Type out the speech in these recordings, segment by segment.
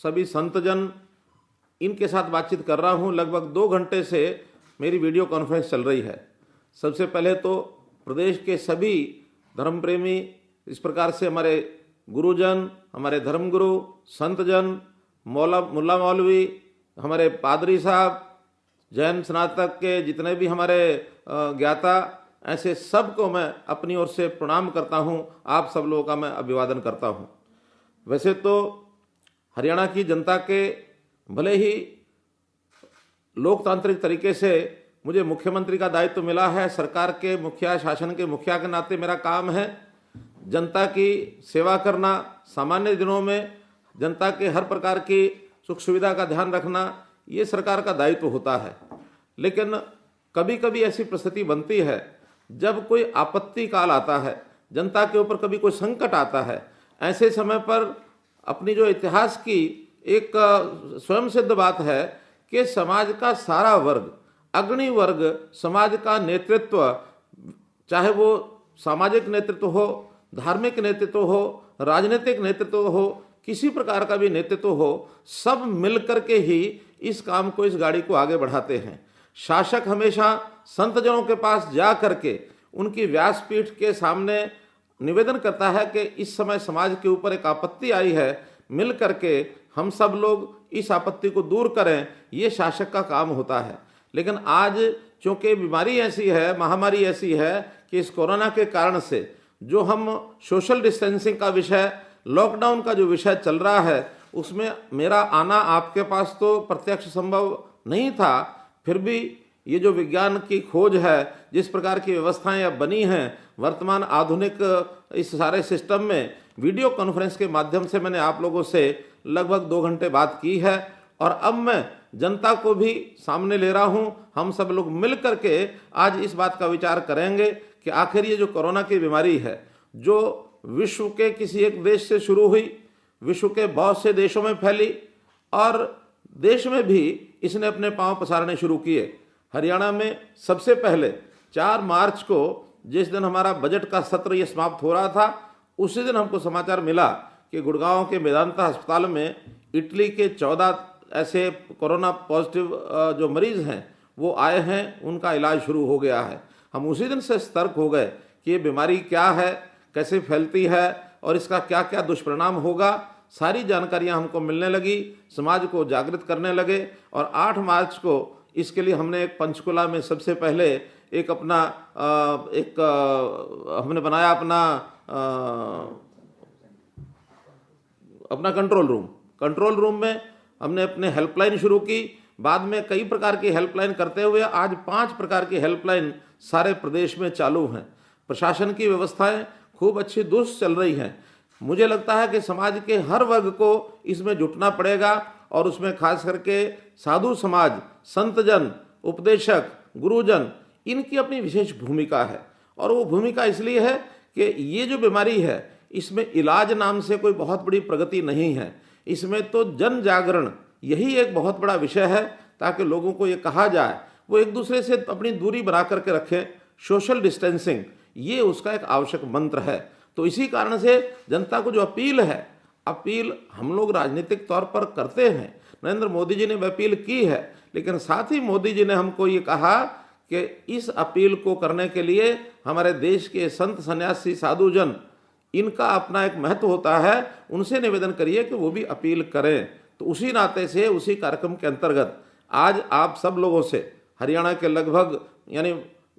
सभी संतजन, इनके साथ बातचीत कर रहा हूँ। लगभग 2 घंटे से मेरी वीडियो कॉन्फ्रेंस चल रही है। सबसे पहले तो प्रदेश के सभी धर्म प्रेमी, इस प्रकार से हमारे गुरुजन, हमारे धर्मगुरु, संतजन, मुल्ला मौलवी, हमारे पादरी साहब, जैन स्नातक के जितने भी हमारे ज्ञाता, ऐसे सबको मैं अपनी ओर से प्रणाम करता हूं। आप सब लोगों का मैं अभिवादन करता हूं। वैसे तो हरियाणा की जनता के भले ही लोकतांत्रिक तरीके से मुझे मुख्यमंत्री का दायित्व मिला है, सरकार के मुखिया, शासन के मुखिया के नाते मेरा काम है जनता की सेवा करना, सामान्य दिनों में जनता के हर प्रकार की सुख सुविधा का ध्यान रखना, ये सरकार का दायित्व होता है। लेकिन कभी कभी ऐसी परिस्थिति बनती है जब कोई आपत्ति काल आता है, जनता के ऊपर कभी कोई संकट आता है। ऐसे समय पर अपनी जो इतिहास की एक स्वयं सिद्ध बात है कि समाज का सारा वर्ग, अग्रणी वर्ग, समाज का नेतृत्व, चाहे वो सामाजिक नेतृत्व हो, धार्मिक नेतृत्व हो, राजनीतिक नेतृत्व हो, किसी प्रकार का भी नेतृत्व हो, सब मिलकर के ही इस काम को, इस गाड़ी को आगे बढ़ाते हैं। शासक हमेशा संतजनों के पास जा करके उनकी व्यासपीठ के सामने निवेदन करता है कि इस समय समाज के ऊपर एक आपत्ति आई है, मिल करके हम सब लोग इस आपत्ति को दूर करें, ये शासक का काम होता है। लेकिन आज चूंकि बीमारी ऐसी है, महामारी ऐसी है कि इस कोरोना के कारण से जो हम सोशल डिस्टेंसिंग का विषय, लॉकडाउन का जो विषय चल रहा है, उसमें मेरा आना आपके पास तो प्रत्यक्ष संभव नहीं था। फिर भी ये जो विज्ञान की खोज है, जिस प्रकार की व्यवस्थाएं अब बनी हैं वर्तमान आधुनिक इस सारे सिस्टम में, वीडियो कॉन्फ्रेंस के माध्यम से मैंने आप लोगों से लगभग 2 घंटे बात की है और अब मैं जनता को भी सामने ले रहा हूं। हम सब लोग मिल करके आज इस बात का विचार करेंगे कि आखिर ये जो कोरोना की बीमारी है, जो विश्व के किसी एक देश से शुरू हुई, विश्व के बहुत से देशों में फैली और देश में भी इसने अपने पांव पसारने शुरू किए। हरियाणा में सबसे पहले 4 मार्च को, जिस दिन हमारा बजट का सत्र ये समाप्त हो रहा था, उसी दिन हमको समाचार मिला कि गुड़गांव के मेदांता अस्पताल में इटली के 14 ऐसे कोरोना पॉजिटिव जो मरीज हैं वो आए हैं, उनका इलाज शुरू हो गया है। हम उसी दिन से सतर्क हो गए कि ये बीमारी क्या है, कैसे फैलती है और इसका क्या क्या दुष्परिणाम होगा। सारी जानकारियां हमको मिलने लगी, समाज को जागृत करने लगे और 8 मार्च को इसके लिए हमने एक पंचकुला में सबसे पहले एक अपना हमने बनाया अपना कंट्रोल रूम में हमने अपने हेल्पलाइन शुरू की। बाद में कई प्रकार की हेल्पलाइन करते हुए आज 5 प्रकार की हेल्पलाइन सारे प्रदेश में चालू हैं। प्रशासन की व्यवस्थाएं खूब अच्छी दुरुस्त चल रही हैं। मुझे लगता है कि समाज के हर वर्ग को इसमें जुटना पड़ेगा और उसमें खास करके साधु समाज, संतजन, उपदेशक, गुरुजन, इनकी अपनी विशेष भूमिका है। और वो भूमिका इसलिए है कि ये जो बीमारी है, इसमें इलाज नाम से कोई बहुत बड़ी प्रगति नहीं है। इसमें तो जन जागरण यही एक बहुत बड़ा विषय है, ताकि लोगों को ये कहा जाए वो एक दूसरे से अपनी दूरी बना करके रखें। सोशल डिस्टेंसिंग ये उसका एक आवश्यक मंत्र है। तो इसी कारण से जनता को जो अपील है, अपील हम लोग राजनीतिक तौर पर करते हैं। नरेंद्र मोदी जी ने वह अपील की है, लेकिन साथ ही मोदी जी ने हमको ये कहा कि इस अपील को करने के लिए हमारे देश के संत सन्यासी साधुजन, इनका अपना एक महत्व होता है, उनसे निवेदन करिए कि वो भी अपील करें। तो उसी नाते से, उसी कार्यक्रम के अंतर्गत आज आप सब लोगों से, हरियाणा के लगभग यानी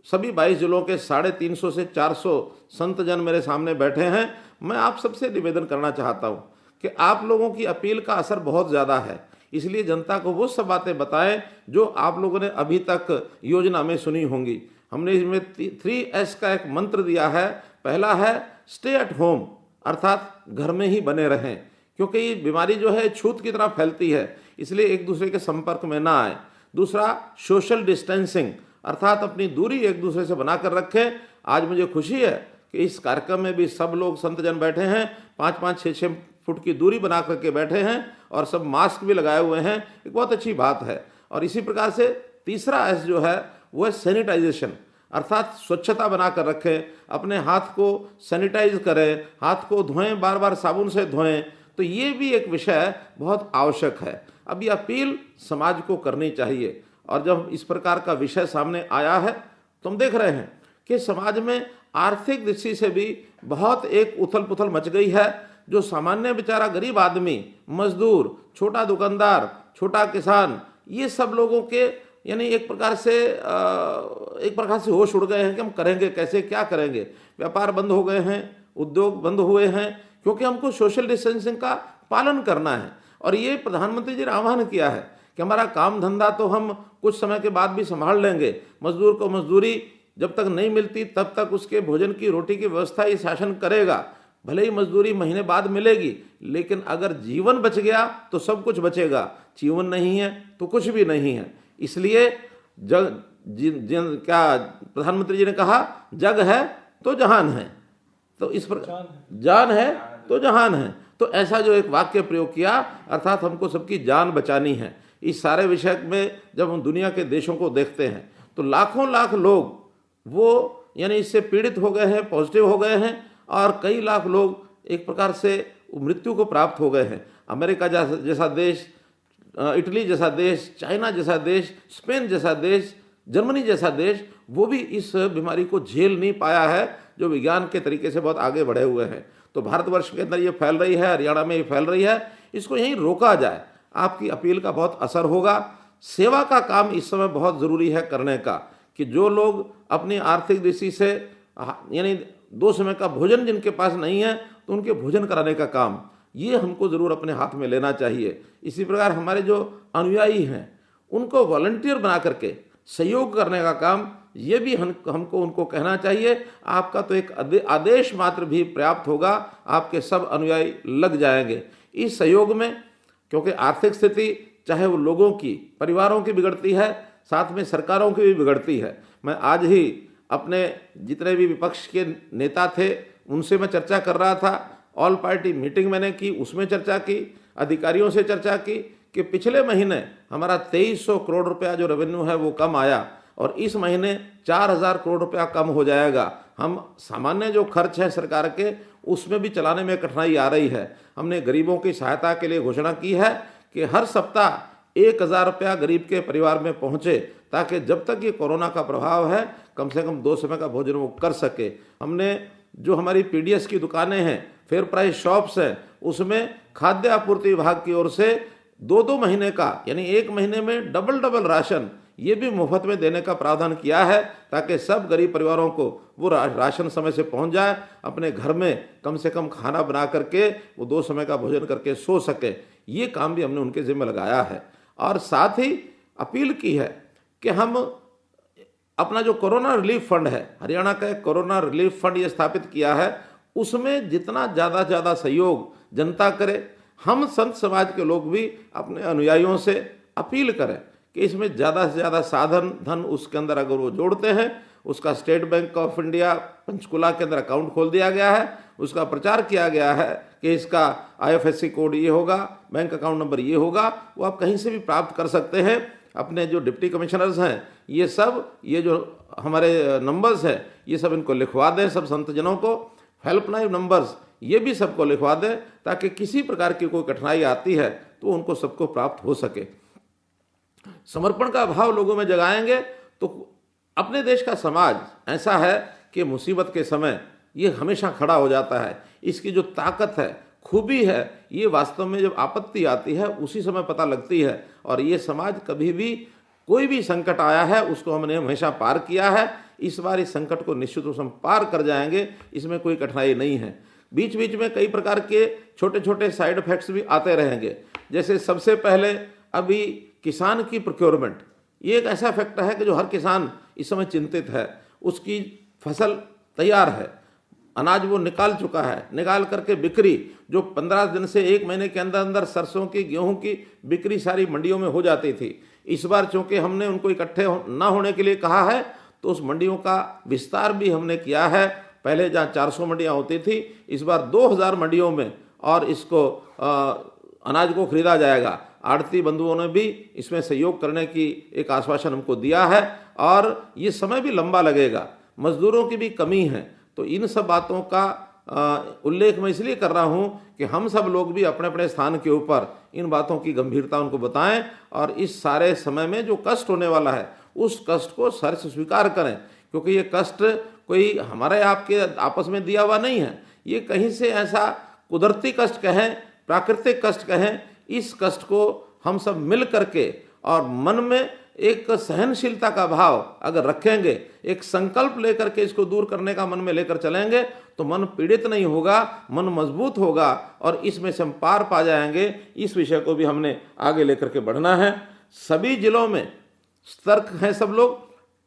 सभी 22 जिलों के 350 से 400 संतजन मेरे सामने बैठे हैं। मैं आप सबसे निवेदन करना चाहता हूं कि आप लोगों की अपील का असर बहुत ज़्यादा है, इसलिए जनता को वो सब बातें बताएं जो आप लोगों ने अभी तक योजना में सुनी होंगी। हमने इसमें 3S का एक मंत्र दिया है। पहला है स्टे एट होम, अर्थात घर में ही बने रहें, क्योंकि ये बीमारी जो है छूत की तरह फैलती है, इसलिए एक दूसरे के संपर्क में ना आए। दूसरा सोशल डिस्टेंसिंग, अर्थात अपनी दूरी एक दूसरे से बनाकर रखें। आज मुझे खुशी है कि इस कार्यक्रम में भी सब लोग संतजन बैठे हैं, 5-5, 6-6 फुट की दूरी बना करके बैठे हैं और सब मास्क भी लगाए हुए हैं, एक बहुत अच्छी बात है। और इसी प्रकार से तीसरा एस जो है वो है सैनिटाइजेशन, अर्थात स्वच्छता बनाकर रखें, अपने हाथ को सैनिटाइज करें, हाथ को धोएं, बार बार साबुन से धोएं, तो ये भी एक विषय बहुत आवश्यक है। अब ये अपील समाज को करनी चाहिए। और जब इस प्रकार का विषय सामने आया है तो हम देख रहे हैं कि समाज में आर्थिक दृष्टि से भी बहुत एक उथल पुथल मच गई है। जो सामान्य बेचारा गरीब आदमी, मजदूर, छोटा दुकानदार, छोटा किसान, ये सब लोगों के यानी एक प्रकार से होश उड़ गए हैं कि हम करेंगे कैसे, क्या करेंगे। व्यापार बंद हो गए हैं, उद्योग बंद हुए हैं, क्योंकि हमको सोशल डिस्टेंसिंग का पालन करना है। और ये प्रधानमंत्री जी ने आह्वान किया है कि हमारा काम धंधा तो हम कुछ समय के बाद भी संभाल लेंगे, मजदूर को मजदूरी जब तक नहीं मिलती तब तक उसके भोजन की, रोटी की व्यवस्था ये शासन करेगा। भले ही मजदूरी महीने बाद मिलेगी, लेकिन अगर जीवन बच गया तो सब कुछ बचेगा, जीवन नहीं है तो कुछ भी नहीं है। इसलिए क्या प्रधानमंत्री जी ने कहा, जग है तो जहान है, तो इस पर जान है तो जहान है। तो ऐसा जो एक वाक्य प्रयोग किया, अर्थात हमको सबकी जान बचानी है। इस सारे विषय में जब हम दुनिया के देशों को देखते हैं तो लाखों लाख लोग वो यानी इससे पीड़ित हो गए हैं, पॉजिटिव हो गए हैं, और कई लाख लोग एक प्रकार से मृत्यु को प्राप्त हो गए हैं। अमेरिका जैसा देश, इटली जैसा देश, चाइना जैसा देश, स्पेन जैसा देश, जर्मनी जैसा देश, वो भी इस बीमारी को झेल नहीं पाया है, जो विज्ञान के तरीके से बहुत आगे बढ़े हुए हैं। तो भारतवर्ष के अंदर ये फैल रही है, हरियाणा में ये फैल रही है, इसको यहीं रोका जाए। आपकी अपील का बहुत असर होगा। सेवा का काम इस समय बहुत ज़रूरी है करने का, कि जो लोग अपनी आर्थिक दृष्टि से यानी 2 समय का भोजन जिनके पास नहीं है, तो उनके भोजन कराने का काम ये हमको ज़रूर अपने हाथ में लेना चाहिए। इसी प्रकार हमारे जो अनुयायी हैं उनको वॉलंटियर बना करके सहयोग करने का काम ये भी हमको उनको कहना चाहिए। आपका तो एक आदेश मात्र भी पर्याप्त होगा, आपके सब अनुयायी लग जाएंगे इस सहयोग में। क्योंकि आर्थिक स्थिति चाहे वो लोगों की, परिवारों की बिगड़ती है, साथ में सरकारों की भी बिगड़ती है। मैं आज ही अपने जितने भी विपक्ष के नेता थे उनसे मैं चर्चा कर रहा था, ऑल पार्टी मीटिंग मैंने की, उसमें चर्चा की, अधिकारियों से चर्चा की कि पिछले महीने हमारा 2300 करोड़ रुपया जो रेवेन्यू है वो कम आया, और इस महीने 4000 करोड़ रुपया कम हो जाएगा। हम सामान्य जो खर्च है सरकार के, उसमें भी चलाने में कठिनाई आ रही है। हमने गरीबों की सहायता के लिए घोषणा की है कि हर सप्ताह 1000 रुपया गरीब के परिवार में पहुंचे, ताकि जब तक ये कोरोना का प्रभाव है कम से कम 2 समय का भोजन वो कर सके। हमने जो हमारी पीडीएस की दुकानें हैं, फेयर प्राइस शॉप्स हैं, उसमें खाद्य आपूर्ति विभाग की ओर से 2-2 महीने का यानी 1 महीने में डबल राशन ये भी मुफ्त में देने का प्रावधान किया है, ताकि सब गरीब परिवारों को वो राशन समय से पहुंच जाए, अपने घर में कम से कम खाना बना करके वो 2 समय का भोजन करके सो सके। ये काम भी हमने उनके जिम्मे लगाया है। और साथ ही अपील की है कि हम अपना जो कोरोना रिलीफ फंड है, हरियाणा का एक कोरोना रिलीफ फंड ये स्थापित किया है, उसमें जितना ज़्यादा सहयोग जनता करे। हम संत समाज के लोग भी अपने अनुयायियों से अपील करें कि इसमें ज़्यादा से ज़्यादा साधन धन उसके अंदर अगर वो जोड़ते हैं, उसका state bank of India Panchkula के अंदर अकाउंट खोल दिया गया है, उसका प्रचार किया गया है कि इसका IFSC कोड ये होगा, बैंक अकाउंट नंबर ये होगा, वो आप कहीं से भी प्राप्त कर सकते हैं। अपने जो डिप्टी कमिश्नर्स हैं ये सब, ये जो हमारे नंबर्स हैं ये सब इनको लिखवा दें, सब संतजनों को। हेल्पलाइन नंबर्स ये भी सबको लिखवा दें, ताकि किसी प्रकार की कोई कठिनाई आती है तो उनको सबको प्राप्त हो सके। समर्पण का भाव लोगों में जगाएंगे तो अपने देश का समाज ऐसा है कि मुसीबत के समय ये हमेशा खड़ा हो जाता है। इसकी जो ताकत है, खूबी है, ये वास्तव में जब आपत्ति आती है उसी समय पता लगती है। और ये समाज कभी भी कोई भी संकट आया है उसको हमने हमेशा पार किया है। इस बार इस संकट को निश्चित रूप से हम पार कर जाएंगे, इसमें कोई कठिनाई नहीं है। बीच बीच में कई प्रकार के छोटे छोटे साइड इफेक्ट्स भी आते रहेंगे। जैसे सबसे पहले अभी किसान की प्रोक्योरमेंट, ये एक ऐसा फैक्टर है कि जो हर किसान इस समय चिंतित है। उसकी फसल तैयार है, अनाज वो निकाल चुका है, निकाल करके बिक्री जो 15 दिन से 1 महीने के अंदर अंदर सरसों की, गेहूं की बिक्री सारी मंडियों में हो जाती थी। इस बार चूंकि हमने उनको इकट्ठे ना होने के लिए कहा है, तो उस मंडियों का विस्तार भी हमने किया है। पहले जहाँ 400 मंडियाँ होती थी, इस बार 2000 मंडियों में और इसको अनाज को खरीदा जाएगा। आड़ती बंधुओं ने भी इसमें सहयोग करने की एक आश्वासन हमको दिया है, और ये समय भी लंबा लगेगा, मजदूरों की भी कमी है। तो इन सब बातों का उल्लेख मैं इसलिए कर रहा हूं कि हम सब लोग भी अपने अपने स्थान के ऊपर इन बातों की गंभीरता उनको बताएं और इस सारे समय में जो कष्ट होने वाला है उस कष्ट को सर से स्वीकार करें, क्योंकि ये कष्ट कोई हमारे आपके आपस में दिया हुआ नहीं है। ये कहीं से ऐसा कुदरती कष्ट कहें, प्राकृतिक कष्ट कहें, इस कष्ट को हम सब मिल करके और मन में एक सहनशीलता का भाव अगर रखेंगे, एक संकल्प लेकर के इसको दूर करने का मन में लेकर चलेंगे तो मन पीड़ित नहीं होगा, मन मजबूत होगा और इसमें से हम पार पा जाएंगे। इस विषय को भी हमने आगे लेकर के बढ़ना है। सभी जिलों में सतर्क हैं सब लोग।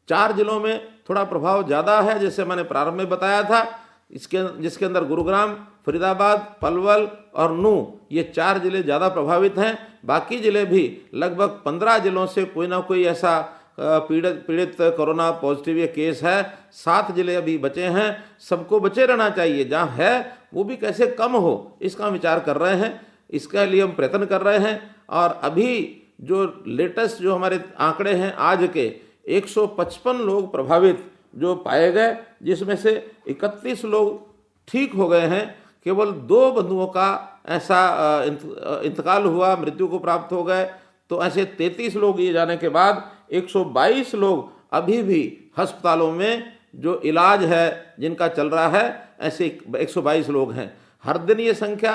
4 जिलों में थोड़ा प्रभाव ज़्यादा है, जैसे मैंने प्रारंभ में बताया था, जिसके अंदर गुरुग्राम, फरीदाबाद, पलवल और नू, ये 4 जिले ज़्यादा प्रभावित हैं। बाकी जिले भी लगभग 15 जिलों से कोई ना कोई ऐसा पीड़ित कोरोना पॉजिटिव ये केस है। 7 जिले अभी बचे हैं। सबको बचे रहना चाहिए, जहाँ है वो भी कैसे कम हो इसका विचार कर रहे हैं, इसके लिए हम प्रयत्न कर रहे हैं। और अभी जो लेटेस्ट जो हमारे आंकड़े हैं आज के, 155 लोग प्रभावित जो पाए गए, जिसमें से 31 लोग ठीक हो गए हैं। केवल 2 बंधुओं का ऐसा इंतकाल हुआ, मृत्यु को प्राप्त हो गए। तो ऐसे 33 लोग ये जाने के बाद 122 लोग अभी भी अस्पतालों में जो इलाज है जिनका चल रहा है, ऐसे 122 लोग हैं। हर दिन ये संख्या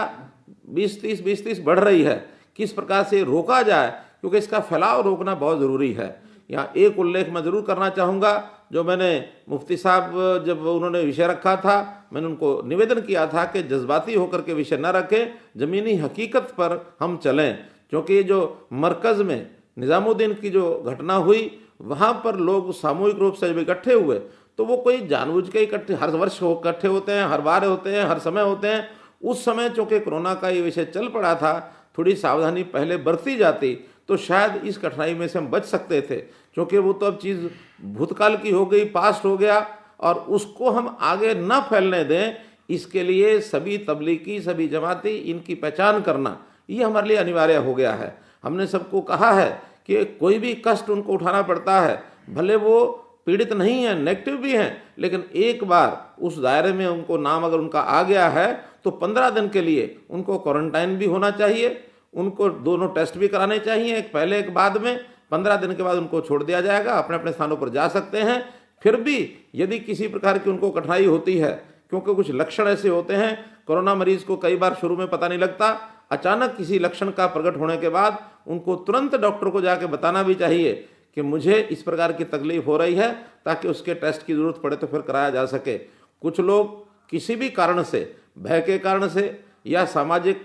20-30 बढ़ रही है। किस प्रकार से रोका जाए, क्योंकि इसका फैलाव रोकना बहुत ज़रूरी है। यहाँ एक उल्लेख मैं ज़रूर करना चाहूँगा, जो मैंने मुफ्ती साहब जब उन्होंने विषय रखा था, मैंने उनको निवेदन किया था कि जज्बाती होकर के विषय न रखें, ज़मीनी हकीकत पर हम चलें। क्योंकि जो मरकज़ में निज़ामुद्दीन की जो घटना हुई, वहाँ पर लोग सामूहिक रूप से जब इकट्ठे हुए तो वो कोई जानबूझ के इकट्ठे हर वर्ष इकट्ठे होते हैं, हर बार होते हैं, हर समय होते हैं। उस समय चूँकि कोरोना का ये विषय चल पड़ा था, थोड़ी सावधानी पहले बरती जाती तो शायद इस कठिनाई में से हम बच सकते थे। क्योंकि वो तो अब चीज़ भूतकाल की हो गई, पास्ट हो गया, और उसको हम आगे न फैलने दें, इसके लिए सभी तबलीगी, सभी जमाती, इनकी पहचान करना ये हमारे लिए अनिवार्य हो गया है। हमने सबको कहा है कि कोई भी कष्ट उनको उठाना पड़ता है, भले वो पीड़ित नहीं है, नेगेटिव भी हैं, लेकिन एक बार उस दायरे में उनको नाम अगर उनका आ गया है तो 15 दिन के लिए उनको क्वारंटाइन भी होना चाहिए, उनको दोनों टेस्ट भी कराने चाहिए, एक पहले एक बाद में। 15 दिन के बाद उनको छोड़ दिया जाएगा, अपने अपने स्थानों पर जा सकते हैं। फिर भी यदि किसी प्रकार की उनको कठिनाई होती है, क्योंकि कुछ लक्षण ऐसे होते हैं, कोरोना मरीज को कई बार शुरू में पता नहीं लगता, अचानक किसी लक्षण का प्रकट होने के बाद उनको तुरंत डॉक्टर को जाके बताना भी चाहिए कि मुझे इस प्रकार की तकलीफ हो रही है, ताकि उसके टेस्ट की जरूरत पड़े तो फिर कराया जा सके। कुछ लोग किसी भी कारण से, भय के कारण से या सामाजिक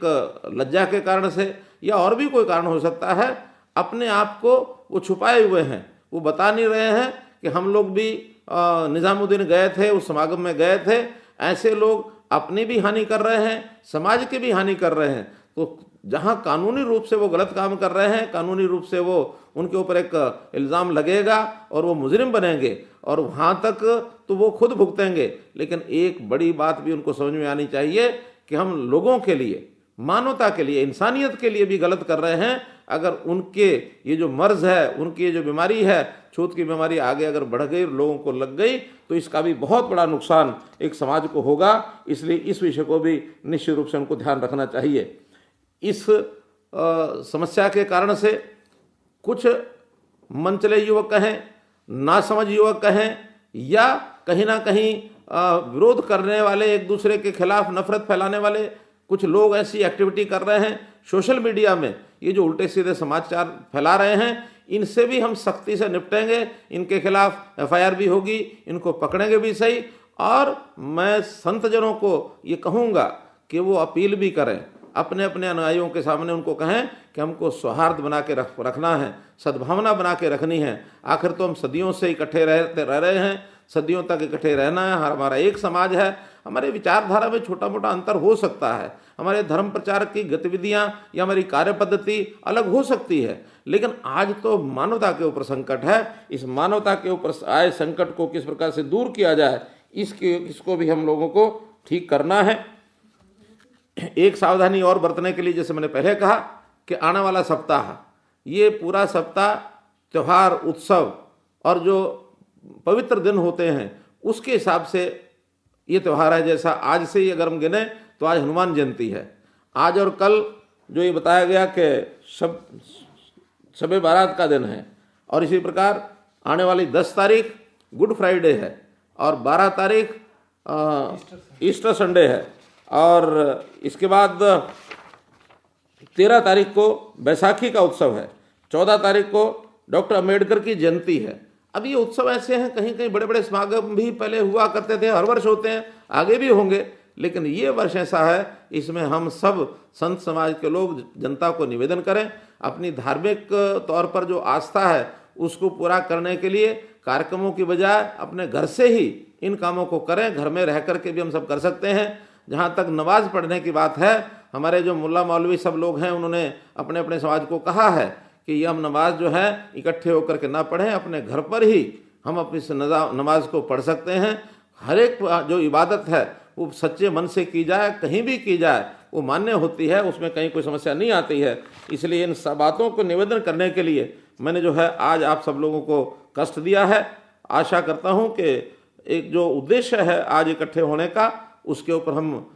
लज्जा के कारण से या और भी कोई कारण हो सकता है, अपने आप को वो छुपाए हुए हैं, वो बता नहीं रहे हैं कि हम लोग भी निज़ामुद्दीन गए थे, उस समागम में गए थे। ऐसे लोग अपनी भी हानि कर रहे हैं, समाज की भी हानि कर रहे हैं। तो जहां कानूनी रूप से वो गलत काम कर रहे हैं, कानूनी रूप से वो उनके ऊपर एक इल्ज़ाम लगेगा और वो मुजरिम बनेंगे, और वहां तक तो वो खुद भुगतेंगे। लेकिन एक बड़ी बात भी उनको समझ में आनी चाहिए कि हम लोगों के लिए, मानवता के लिए, इंसानियत के लिए भी गलत कर रहे हैं। अगर उनके ये जो मर्ज है, उनकी ये जो बीमारी है, छूत की बीमारी आगे अगर बढ़ गई, लोगों को लग गई, तो इसका भी बहुत बड़ा नुकसान एक समाज को होगा। इसलिए इस विषय को भी निश्चित रूप से उनको ध्यान रखना चाहिए। इस समस्या के कारण से कुछ मनचले युवक कहें, नासमझ युवक कहें, या कहीं ना कहीं विरोध करने वाले, एक दूसरे के खिलाफ नफरत फैलाने वाले कुछ लोग ऐसी एक्टिविटी कर रहे हैं सोशल मीडिया में, ये जो उल्टे सीधे समाचार फैला रहे हैं, इनसे भी हम सख्ती से निपटेंगे। इनके खिलाफ FIR भी होगी, इनको पकड़ेंगे भी सही। और मैं संतजनों को ये कहूँगा कि वो अपील भी करें, अपने अपने अनुयायियों के सामने उनको कहें कि हमको सौहार्द बना के रखना है, सद्भावना बना के रखनी है। आखिर तो हम सदियों से इकट्ठे रह रहे हैं, सदियों तक इकट्ठे रहना है। हमारा एक समाज है। हमारे विचारधारा में छोटा मोटा अंतर हो सकता है, हमारे धर्म प्रचार की गतिविधियां या हमारी कार्य पद्धति अलग हो सकती है, लेकिन आज तो मानवता के ऊपर संकट है। इस मानवता के ऊपर आए संकट को किस प्रकार से दूर किया जाए, इसको भी हम लोगों को ठीक करना है। एक सावधानी और बरतने के लिए, जैसे मैंने पहले कहा कि आने वाला सप्ताह, ये पूरा सप्ताह त्यौहार, उत्सव और जो पवित्र दिन होते हैं उसके हिसाब से ये त्यौहार है। जैसा आज से ही अगर हम गिने तो आज हनुमान जयंती है, आज और कल जो ये बताया गया कि शब बारात का दिन है, और इसी प्रकार आने वाली 10 तारीख गुड फ्राइडे है और 12 तारीख ईस्टर संडे है, और इसके बाद 13 तारीख को बैसाखी का उत्सव है, 14 तारीख को डॉक्टर अम्बेडकर की जयंती है। अब ये उत्सव ऐसे हैं, कहीं कहीं बड़े बड़े समागम भी पहले हुआ करते थे, हर वर्ष होते हैं, आगे भी होंगे, लेकिन ये वर्ष ऐसा है, इसमें हम सब संत समाज के लोग जनता को निवेदन करें, अपनी धार्मिक तौर पर जो आस्था है उसको पूरा करने के लिए कार्यक्रमों की बजाय अपने घर से ही इन कामों को करें। घर में रह करके भी हम सब कर सकते हैं। जहाँ तक नमाज पढ़ने की बात है, हमारे जो मुल्ला मौलवी सब लोग हैं उन्होंने अपने अपने समाज को कहा है कि ये हम नमाज जो है इकट्ठे होकर के ना पढ़ें, अपने घर पर ही हम अपनी नमाज को पढ़ सकते हैं। हर एक जो इबादत है वो सच्चे मन से की जाए, कहीं भी की जाए वो मान्य होती है, उसमें कहीं कोई समस्या नहीं आती है। इसलिए इन सब बातों को निवेदन करने के लिए मैंने जो है आज आप सब लोगों को कष्ट दिया है। आशा करता हूं कि एक जो उद्देश्य है आज इकट्ठे होने का, उसके ऊपर हम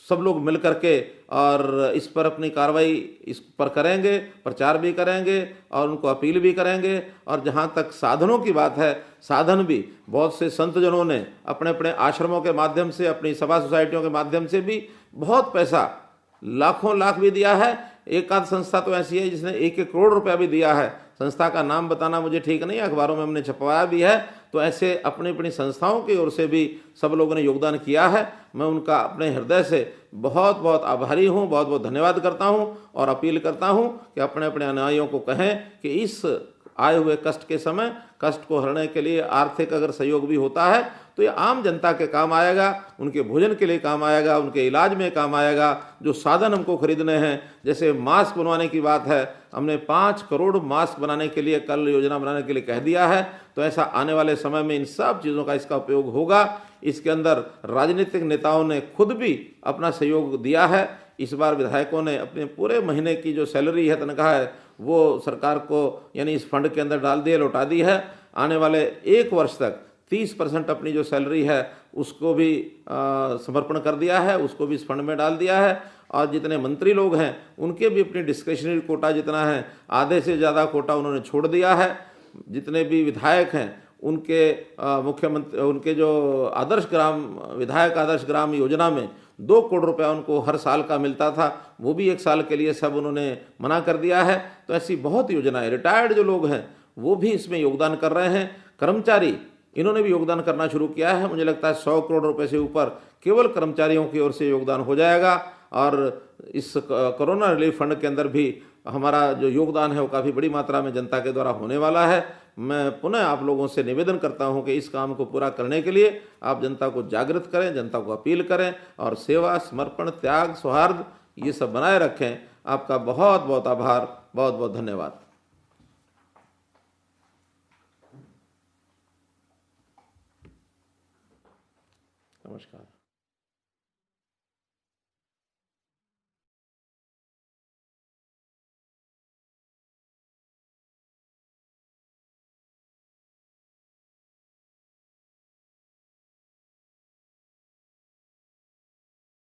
सब लोग मिल करके और इस पर अपनी कार्रवाई इस पर करेंगे, प्रचार भी करेंगे और उनको अपील भी करेंगे। और जहाँ तक साधनों की बात है, साधन भी बहुत से संतजनों ने अपने अपने आश्रमों के माध्यम से, अपनी सभा सोसाइटियों के माध्यम से भी बहुत पैसा, लाखों लाख भी दिया है। एक आध संस्था तो ऐसी है जिसने 1-1 करोड़ रुपया भी दिया है। संस्था का नाम बताना मुझे ठीक नहीं है, अखबारों में हमने छपवाया भी है। तो ऐसे अपनी अपनी संस्थाओं की ओर से भी सब लोगों ने योगदान किया है। मैं उनका अपने हृदय से बहुत बहुत आभारी हूँ, बहुत बहुत धन्यवाद करता हूँ और अपील करता हूँ कि अपने अपने अनुयायियों को कहें कि इस आए हुए कष्ट के समय कष्ट को हरने के लिए आर्थिक अगर सहयोग भी होता है तो ये आम जनता के काम आएगा, उनके भोजन के लिए काम आएगा, उनके इलाज में काम आएगा। जो साधन हमको खरीदने हैं, जैसे मास्क बनवाने की बात है, हमने 5 करोड़ मास्क बनाने के लिए कल योजना बनाने के लिए कह दिया है। तो ऐसा आने वाले समय में इन सब चीज़ों का इसका उपयोग होगा। इसके अंदर राजनीतिक नेताओं ने खुद भी अपना सहयोग दिया है। इस बार विधायकों ने अपने पूरे महीने की जो सैलरी है, तनख्वाह है, वो सरकार को यानी इस फंड के अंदर डाल दी है, लौटा दी है। आने वाले 1 वर्ष तक 30% अपनी जो सैलरी है उसको भी समर्पण कर दिया है, उसको भी इस फंड में डाल दिया है। और जितने मंत्री लोग हैं उनके भी अपनी डिस्क्रिशनरी कोटा जितना है, आधे से ज़्यादा कोटा उन्होंने छोड़ दिया है। जितने भी विधायक हैं उनके मुख्यमंत्री, उनके जो आदर्श ग्राम, विधायक आदर्श ग्राम योजना में 2 करोड़ रुपया उनको हर साल का मिलता था, वो भी 1 साल के लिए सब उन्होंने मना कर दिया है। तो ऐसी बहुत योजनाएं, रिटायर्ड जो लोग हैं वो भी इसमें योगदान कर रहे हैं। कर्मचारी, इन्होंने भी योगदान करना शुरू किया है। मुझे लगता है 100 करोड़ रुपए से ऊपर केवल कर्मचारियों की ओर से योगदान हो जाएगा। और इस कोरोना रिलीफ फंड के अंदर भी हमारा जो योगदान है वो काफ़ी बड़ी मात्रा में जनता के द्वारा होने वाला है। मैं पुनः आप लोगों से निवेदन करता हूं कि इस काम को पूरा करने के लिए आप जनता को जागृत करें, जनता को अपील करें और सेवा, समर्पण, त्याग, सौहार्द ये सब बनाए रखें। आपका बहुत बहुत आभार, बहुत बहुत धन्यवाद। नमस्कार।